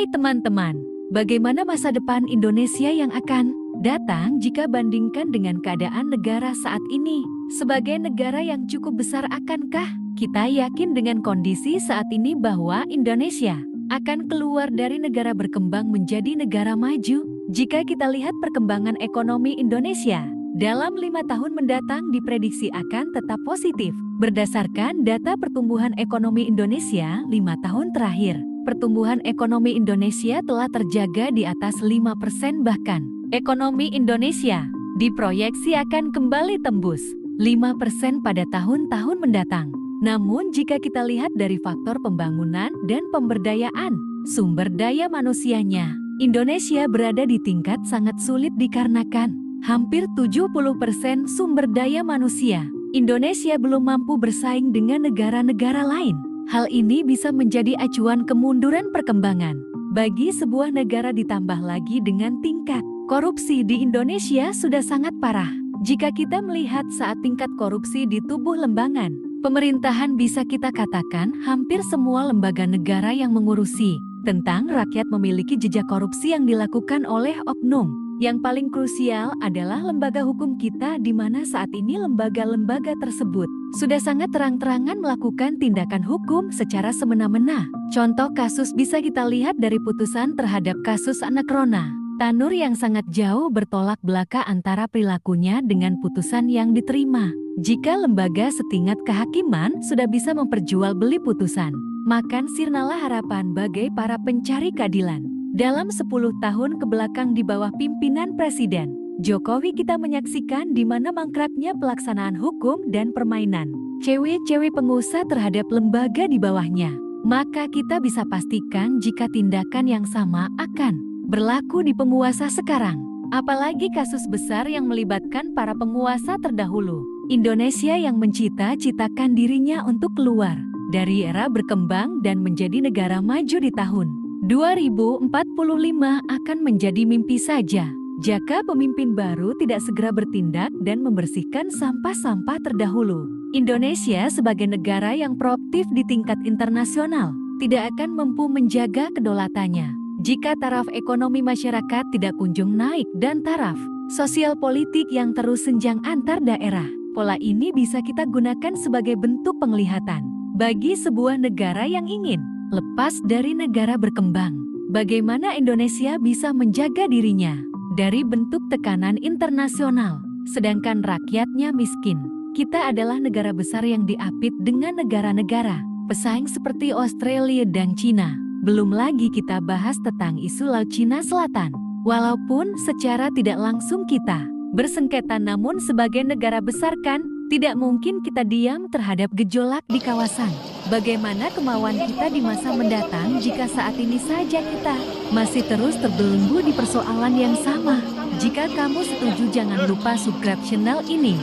Hai teman-teman, bagaimana masa depan Indonesia yang akan datang jika bandingkan dengan keadaan negara saat ini? Sebagai negara yang cukup besar, akankah kita yakin dengan kondisi saat ini bahwa Indonesia akan keluar dari negara berkembang menjadi negara maju? Jika kita lihat perkembangan ekonomi Indonesia dalam 5 tahun mendatang diprediksi akan tetap positif. Berdasarkan data pertumbuhan ekonomi Indonesia 5 tahun terakhir, pertumbuhan ekonomi Indonesia telah terjaga di atas 5%, bahkan ekonomi Indonesia diproyeksi akan kembali tembus 5% pada tahun-tahun mendatang. Namun jika kita lihat dari faktor pembangunan dan pemberdayaan sumber daya manusianya, Indonesia berada di tingkat sangat sulit dikarenakan hampir 70% sumber daya manusia Indonesia belum mampu bersaing dengan negara-negara lain. Hal ini bisa menjadi acuan kemunduran perkembangan bagi sebuah negara, ditambah lagi dengan tingkat korupsi di Indonesia sudah sangat parah. Jika kita melihat saat tingkat korupsi di tubuh lembaga pemerintahan, bisa kita katakan hampir semua lembaga negara yang mengurusi tentang rakyat memiliki jejak korupsi yang dilakukan oleh oknum. Yang paling krusial adalah lembaga hukum kita, di mana saat ini lembaga-lembaga tersebut sudah sangat terang-terangan melakukan tindakan hukum secara semena-mena. Contoh kasus bisa kita lihat dari putusan terhadap kasus anak Rona Tanur yang sangat jauh bertolak belakang antara perilakunya dengan putusan yang diterima. Jika lembaga setingkat kehakiman sudah bisa memperjualbeli putusan, maka sirnalah harapan bagi para pencari keadilan. Dalam 10 tahun kebelakang di bawah pimpinan Presiden Jokowi, kita menyaksikan di mana mangkraknya pelaksanaan hukum dan permainan cewek-cewek pengusaha terhadap lembaga di bawahnya. Maka kita bisa pastikan jika tindakan yang sama akan berlaku di penguasa sekarang. Apalagi kasus besar yang melibatkan para penguasa terdahulu. Indonesia yang mencita-citakan dirinya untuk keluar dari era berkembang dan menjadi negara maju di tahun 2045 akan menjadi mimpi saja jika pemimpin baru tidak segera bertindak dan membersihkan sampah-sampah terdahulu. Indonesia sebagai negara yang proaktif di tingkat internasional tidak akan mampu menjaga kedaulatannya jika taraf ekonomi masyarakat tidak kunjung naik dan taraf sosial politik yang terus senjang antar daerah. Pola ini bisa kita gunakan sebagai bentuk penglihatan bagi sebuah negara yang ingin lepas dari negara berkembang. Bagaimana Indonesia bisa menjaga dirinya dari bentuk tekanan internasional, sedangkan rakyatnya miskin. Kita adalah negara besar yang diapit dengan negara-negara pesaing seperti Australia dan Cina. Belum lagi kita bahas tentang isu Laut Cina Selatan. Walaupun secara tidak langsung kita bersengketa, namun sebagai negara besar kan tidak mungkin kita diam terhadap gejolak di kawasan. Bagaimana kemauan kita di masa mendatang jika saat ini saja kita masih terus terbelenggu di persoalan yang sama? Jika kamu setuju, jangan lupa subscribe channel ini.